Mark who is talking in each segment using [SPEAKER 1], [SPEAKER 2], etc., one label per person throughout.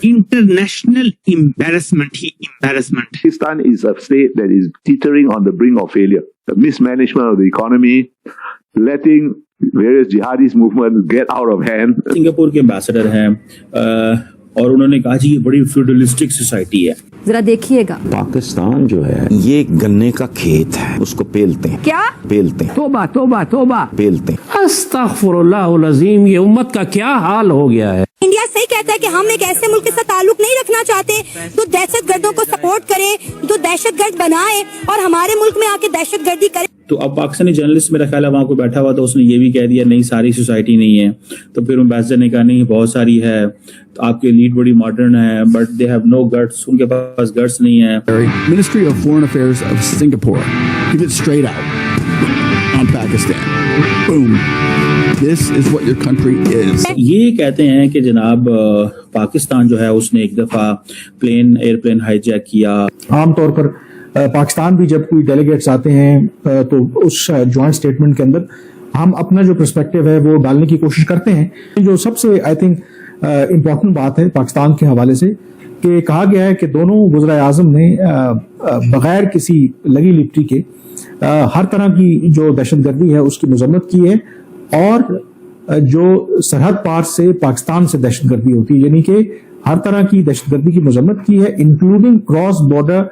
[SPEAKER 1] international embarrassment.
[SPEAKER 2] Pakistan is a state that is teetering on the brink of failure. The mismanagement of the economy, letting various jihadist movements get out of hand.
[SPEAKER 3] Singapore के ambassador हैं और उन्होंने कहा जी ये बड़ी feudalistic society है।
[SPEAKER 4] जरा देखिएगा,
[SPEAKER 5] पाकिस्तान जो है ये गन्ने का खेत है, उसको पेलते हैं।
[SPEAKER 4] क्या
[SPEAKER 5] पेलते हैं?
[SPEAKER 6] तोबा तोबा तोबा
[SPEAKER 5] पेलते हैं।
[SPEAKER 6] अस्तगफुरुल्लाहुल अज़ीम, ये उम्मत का क्या हाल हो गया है।
[SPEAKER 7] इंडिया सही कहता है कि हम एक ऐसे मुल्क के साथ ताल्लुक नहीं रखना चाहते तो दहशतगर्दों को सपोर्ट करे, तो दहशतगर्द बनाए और हमारे मुल्क में आके दहशतगर्दी करे।
[SPEAKER 3] तो अब पाकिस्तानी जर्नलिस्ट मेरा ख्याल है वहां कोई बैठा हुआ तो उसने ये भी कह दिया नहीं सारी सोसाइटी नहीं है। तो फिर एम्बेसडर ने कहा नहीं बहुत सारी है, तो आपकी लीड बड़ी मॉडर्न है but they have no guts, उनके पास गट्स नहीं है।
[SPEAKER 8] Ministry of Foreign Affairs of Singapore, give it straight out on Pakistan. Boom. This is what your country is.
[SPEAKER 3] ये कहते हैं कि जनाब पाकिस्तान जो है उसने एक दफा एयरप्लेन हाईजैक किया।
[SPEAKER 9] आमतौर पर पाकिस्तान भी जब कोई डेलीगेट्स आते हैं तो उस जॉइंट स्टेटमेंट के अंदर हम अपना जो पर्सपेक्टिव है वो डालने की कोशिश करते हैं। जो सबसे आई थिंक इम्पोर्टेंट बात है पाकिस्तान के हवाले से कि कहा गया है कि दोनों वज़ीर आज़म ने बगैर किसी लगी लिपटी के हर तरह की जो दहशतगर्दी है उसकी मजम्मत की है और जो सरहद पार से पाकिस्तान से दहशतगर्दी होती है यानी कि हर तरह की दहशतगर्दी की मजम्मत की है including cross border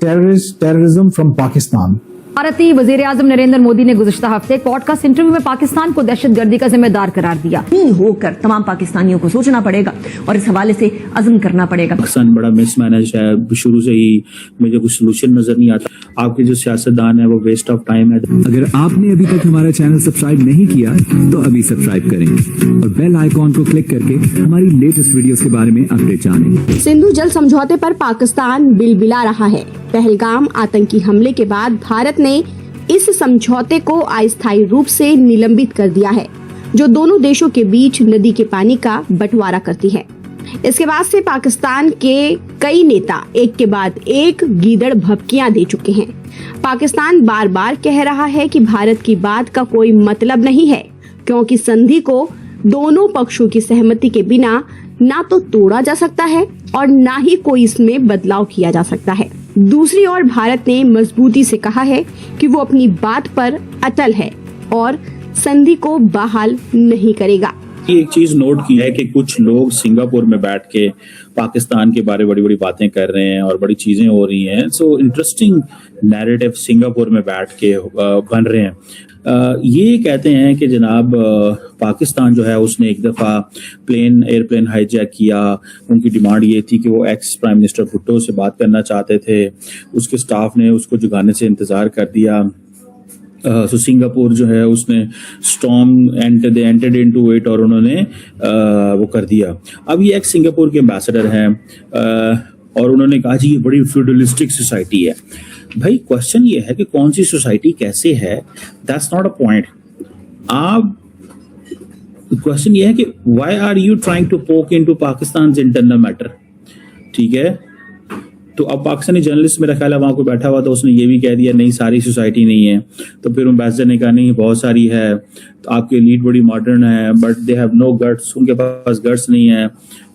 [SPEAKER 9] terrorism from Pakistan.
[SPEAKER 4] भारतीय वजीर आजम नरेंद्र मोदी ने गुज़िश्ता हफ्ते एक पॉडकास्ट इंटरव्यू में पाकिस्तान को दहशतगर्दी का जिम्मेदार करार दिया।
[SPEAKER 10] होकर तमाम पाकिस्तानियों को सोचना पड़ेगा और इस हवाले से अज़्म करना पड़ेगा।
[SPEAKER 3] पाकिस्तान बड़ा मिसमैनेज है, शुरू से ही मुझे कुछ सोल्यूशन नजर नहीं आता। आपके जो सियासतदान है वो वेस्ट ऑफ टाइम है।
[SPEAKER 11] अगर आपने अभी तक हमारा चैनल सब्सक्राइब नहीं किया तो अभी सब्सक्राइब करें और बेल आइकॉन को क्लिक करके हमारी लेटेस्ट वीडियोस के बारे में अपडेट जानें।
[SPEAKER 12] सिंधु जल समझौते पर पाकिस्तान बिलबिला रहा है। पहलगाम आतंकी हमले के बाद भारत ने इस समझौते को अस्थायी रूप से निलंबित कर दिया है, जो दोनों देशों के बीच नदी के पानी का बंटवारा करती है। इसके बाद से पाकिस्तान के कई नेता एक के बाद एक गीदड़ भभकियां दे चुके हैं। पाकिस्तान बार बार कह रहा है कि भारत की बात का कोई मतलब नहीं है, क्योंकि संधि को दोनों पक्षों की सहमति के बिना ना तो तोड़ा जा सकता है और ना ही कोई इसमें बदलाव किया जा सकता है। दूसरी ओर भारत ने मजबूती से कहा है कि वो अपनी बात पर अटल है और संधि को बहाल नहीं करेगा।
[SPEAKER 3] एक चीज नोट की है कि कुछ लोग सिंगापुर में बैठ के पाकिस्तान के बारे बड़ी बड़ी बातें कर रहे हैं और बड़ी चीजें हो रही हैं। सो इंटरेस्टिंग नैरेटिव सिंगापुर में बैठ के बन रहे हैं। ये कहते हैं कि जनाब पाकिस्तान जो है उसने एक दफा एयरप्लेन हाईजैक किया। उनकी डिमांड ये थी कि वो एक्स प्राइम मिनिस्टर भुट्टो से बात करना चाहते थे, उसके स्टाफ ने उसको जुगाने से इंतजार कर दिया। सो सिंगापुर जो है उसने स्टॉर्म एंटर्ड इनटू इट और उन्होंने वो कर दिया। अब ये एक्स सिंगापुर के एम्बेसडर हैं और उन्होंने कहा जी ये बड़ी फ्यूडलिस्टिक सोसाइटी है। भाई क्वेश्चन ये है कि कौन सी सोसाइटी कैसे है, दैट्स नॉट अ पॉइंट। आप क्वेश्चन ये है कि why are you trying to poke into Pakistan internal matter. ठीक है, तो अब पाकिस्तानी जर्नलिस्ट मेरा ख्याल है वहां कोई बैठा हुआ तो उसने ये भी कह दिया नहीं सारी सोसाइटी नहीं है। तो फिर एम्बेसडर ने कहा नहीं बहुत सारी है, तो आपकी लीड बड़ी मॉडर्न है but they have no guts, उनके पास गट्स नहीं है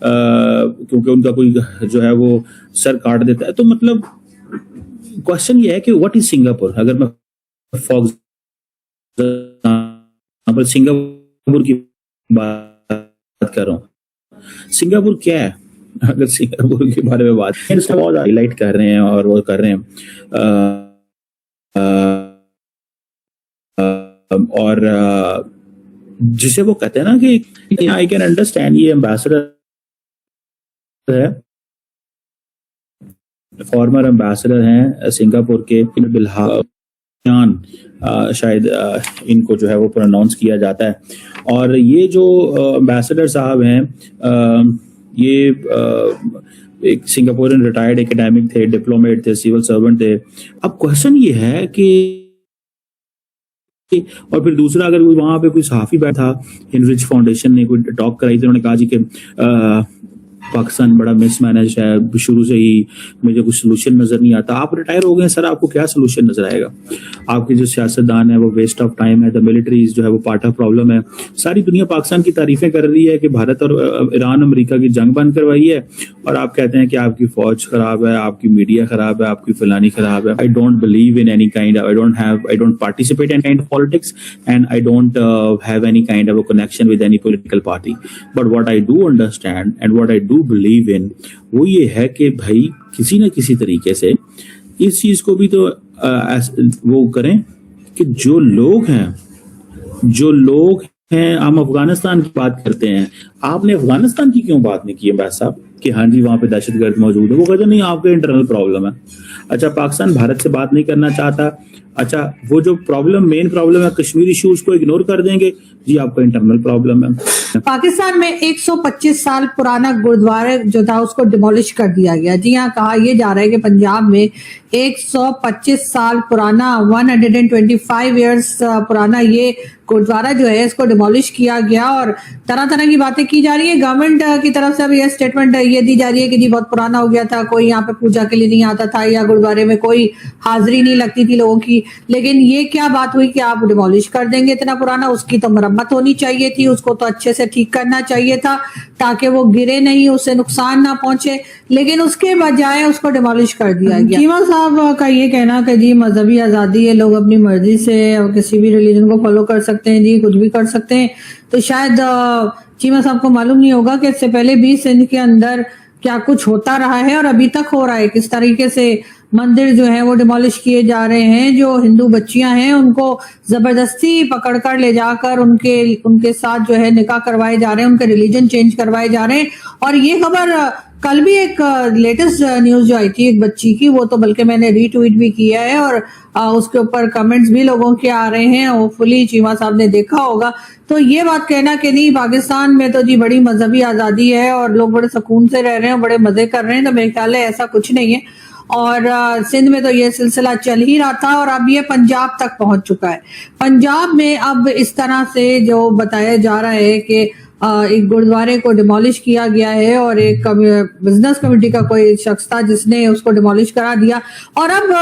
[SPEAKER 3] क्योंकि उनका कोई जो है वो सर काट देता है। तो मतलब क्वेश्चन ये है कि व्हाट इज सिंगापुर। अगर मैं फॉर एग्जांपल सिंगापुर की बात कर रहा हूँ, सिंगापुर क्या है? अगर सिंगापुर के बारे में बात बहुत हाईलाइट कर रहे हैं और वो कर रहे हैं और जिसे वो कहते हैं ना कि आई कैन अंडरस्टैंड ये एम्बेसडर है, फॉर्मर एम्बेसडर हैं सिंगापुर के बिलहान शायद इनको जो है वो प्रोनाउंस किया जाता है। और ये जो एम्बेसडर साहब हैं ये एक सिंगापुरियन रिटायर्ड एकेडमिक थे, डिप्लोमेट थे, सिविल सर्वेंट थे। अब क्वेश्चन ये है कि और फिर दूसरा अगर वहां पे कोई सहाफी बैठा, इनरिच फाउंडेशन ने कोई टॉक कराई थी, उन्होंने कहा जी कि पाकिस्तान बड़ा मिसमैनेज है, शुरू से ही मुझे कुछ सोल्यूशन नजर नहीं आता। आप रिटायर हो गए सर, आपको क्या सोल्यूशन नजर आएगा? आपके जो सियासतदान है वो वेस्ट ऑफ टाइम है, द मिलिट्रीज जो है वो पार्ट ऑफ प्रॉब्लम है। सारी दुनिया पाकिस्तान की तारीफें कर रही है कि भारत और ईरान अमेरिका की जंग बंद करवाई है, और आप कहते हैं कि आपकी फौज खराब है, आपकी मीडिया खराब है, आपकी फलानी खराब है। I don't believe in any kind, I don't participate in kind of politics, and I don't have any kind of a connection with any political party. But what I do understand and what I do believe in वो ये है कि भाई किसी न किसी तरीके से इस चीज को भी तो वो करें कि जो लोग हैं, हम अफगानिस्तान की बात करते हैं, आपने अफगानिस्तान की क्यों बात नहीं की है बैस साहब कि हाँ जी वहां पे दहशतगर्द मौजूद है? वो कहते नहीं, आपके इंटरनल प्रॉब्लम है। अच्छा, पाकिस्तान भारत से बात नहीं करना चाहता, अच्छा वो जो मेन प्रॉब्लम है कश्मीर इशू, उसको इग्नोर कर देंगे जी, आपका इंटरनल प्रॉब्लम है।
[SPEAKER 1] पाकिस्तान में 125 साल पुराना गुरुद्वारा जो था उसको डिमोलिश कर दिया गया। जी हाँ, कहा यह जा रहा है कि पंजाब में 125 साल पुराना 125 ईयर्स पुराना ये गुरुद्वारा जो है इसको डिमोलिश किया गया, और तरह तरह की बातें की जा रही है। गवर्नमेंट की तरफ से अब ये स्टेटमेंट ये दी जा रही है कि जी बहुत पुराना हो गया था, कोई यहाँ पे पूजा के लिए नहीं आता था, या गुरुद्वारे में कोई हाजिरी नहीं लगती थी लोगों की। लेकिन ये क्या बात हुई कि आप डिमोलिश कर देंगे इतना पुराना? उसकी तो मरम्मत होनी चाहिए थी, उसको तो अच्छे से ठीक करना चाहिए था ताकि वो गिरे नहीं, उससे नुकसान ना पहुंचे, लेकिन उसके बजाय उसको डिमोलिश कर दिया गया। चीमा साहब का ये कहना कि जी मजहबी आजादी है, लोग अपनी मर्जी से किसी भी रिलीजन को फॉलो कर सकते हैं, जी कुछ भी कर सकते हैं, तो शायद चीमा साहब को मालूम नहीं होगा कि इससे पहले भी सिंध के अंदर क्या कुछ होता रहा है और अभी तक हो रहा है। किस तरीके से मंदिर जो है वो डिमोलिश किए जा रहे हैं, जो हिंदू बच्चियां हैं उनको जबरदस्ती पकड़कर ले जाकर उनके साथ जो है निकाह करवाए जा रहे हैं, उनके रिलीजन चेंज करवाए जा रहे हैं। और ये खबर कल भी एक लेटेस्ट न्यूज जो आई थी एक बच्ची की, वो तो बल्कि मैंने रीट्वीट भी किया है, और उसके ऊपर कमेंट्स भी लोगों के आ रहे हैं, होपफुली चीमा साहब ने देखा होगा। तो ये बात कहना कि नहीं पाकिस्तान में तो जी बड़ी मजहबी आजादी है और लोग बड़े सुकून से रह रहे हैं, बड़े मजे कर रहे हैं, तो मेरे ख्याल है ऐसा कुछ नहीं है। और सिंध में तो ये सिलसिला चल ही रहा था और अब ये पंजाब तक पहुंच चुका है। पंजाब में अब इस तरह से जो बताया जा रहा है कि एक गुरुद्वारे को डिमोलिश किया गया है, और एक बिजनेस कमेटी का कोई शख्स था जिसने उसको डिमोलिश करा दिया। और अब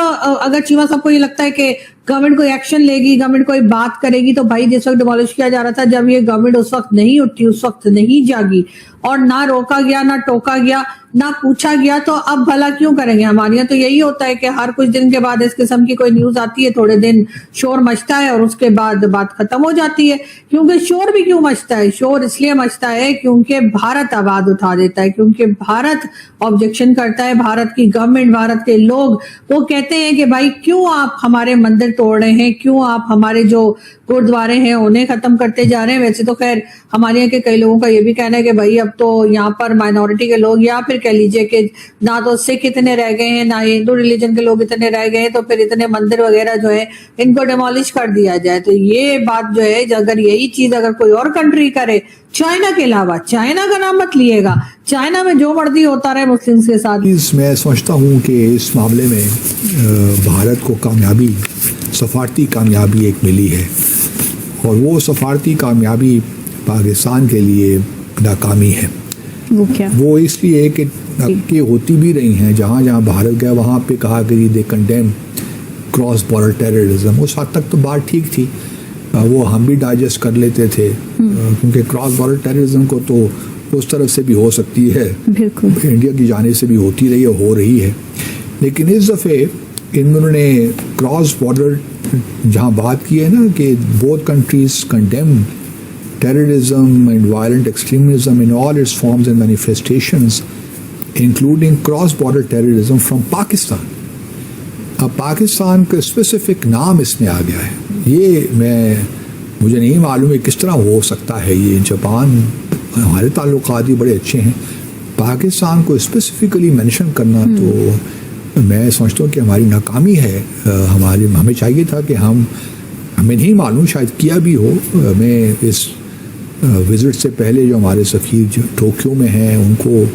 [SPEAKER 1] अगर चीमा साहब को ये लगता है कि गवर्नमेंट कोई एक्शन लेगी, गवर्नमेंट कोई बात करेगी, तो भाई जिस वक्त डिमोलिश किया जा रहा था, जब ये गवर्नमेंट उस वक्त नहीं उठी, उस वक्त नहीं जागी और ना रोका गया, ना टोका गया, ना पूछा गया, तो अब भला क्यों करेंगे? हमारे यहाँ तो यही होता है कि हर कुछ दिन के बाद इस किस्म की कोई न्यूज आती है, थोड़े दिन शोर मचता है और उसके बाद बात खत्म हो जाती है। क्योंकि शोर भी क्यों मचता है? शोर इसलिए मचता है क्योंकि भारत आवाज उठा देता है, क्योंकि भारत ऑब्जेक्शन करता है। भारत की गवर्नमेंट, भारत के लोग वो कहते हैं कि भाई क्यों आप हमारे मंदिर तोड़ रहे हैं, क्यों आप हमारे जो गुरुद्वारे हैं उन्हें खत्म करते जा रहे हैं। वैसे तो खैर हमारे यहाँ के कई लोगों का ये भी कहना है कि भाई अब तो यहाँ पर माइनॉरिटी के लोग, या फिर कह लीजिए कि ना तो सिख इतने रह गए हैं, ना हिंदू रिलीजन के लोग इतने रह गए हैं, तो फिर इतने मंदिर वगैरह जो है इनको डिमोलिश कर दिया जाए। तो ये बात जो है, अगर यही चीज अगर कोई और कंट्री करे, चाइना के अलावा, चाइना का नाम मत लिएगा, चाइना में जो मर्जी होता रहे मुस्लिम्स के साथ।
[SPEAKER 13] मैं समझता हूँ कि इस मामले में भारत को कामयाबी, सफारती कामयाबी एक मिली है, और वो सफारती कामयाबी पाकिस्तान के लिए नाकामी है।
[SPEAKER 12] वो क्या? वो
[SPEAKER 13] इसलिए कि होती भी रही हैं, जहाँ जहाँ भारत गया वहाँ पे कहा कि दे कंडेम क्रॉस बॉर्डर टेररिज्म। उस हद तक तो बात ठीक थी, वो हम भी डाइजेस्ट कर लेते थे, क्योंकि क्रॉस बॉर्डर टेररिज्म को तो उस तरफ से भी हो सकती है, इंडिया की जाने से भी होती रही है, हो रही है। लेकिन इस दफ़े इन्होंने क्रॉस बॉर्डर जहाँ बात की है ना कि both countries condemn terrorism and violent extremism in all its forms and manifestations, including cross-border terrorism from Pakistan. अब पाकिस्तान का स्पेसिफिक नाम इसमें आ गया है। ये मुझे नहीं मालूम है किस तरह हो सकता है। ये जापान, हमारे ताल्लुकात भी बड़े अच्छे हैं, पाकिस्तान को स्पेसिफिकली मेंशन करना तो मैं समझता हूँ कि हमारी नाकामी है। हमें चाहिए था कि हमें नहीं मालूम, शायद किया भी हो। मैं इस विज़िट से पहले जो हमारे सफ़ीर जो टोक्यो में हैं, उनको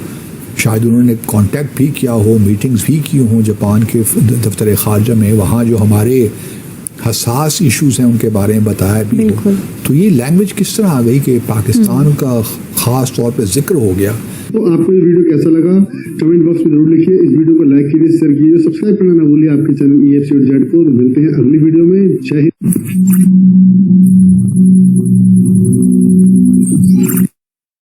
[SPEAKER 13] शायद उन्होंने कांटेक्ट भी किया हो, मीटिंग्स भी की हों जापान के दफ्तर ख़ारजा में, वहाँ जो हमारे हसास इश्यूज़ हैं उनके बारे में बताया भी हो। तो ये लैंग्वेज किस तरह आ गई कि पाकिस्तान का ख़ास तौर पे जिक्र हो गया।
[SPEAKER 14] तो आपको ये वीडियो कैसा लगा कमेंट बॉक्स में जरूर लिखिए। इस वीडियो को लाइक कीजिए, शेयर कीजिए, सब्सक्राइब करना ना भूलिए आपके चैनल EFC.Z को। मिलते हैं अगली वीडियो में। जय हिंद।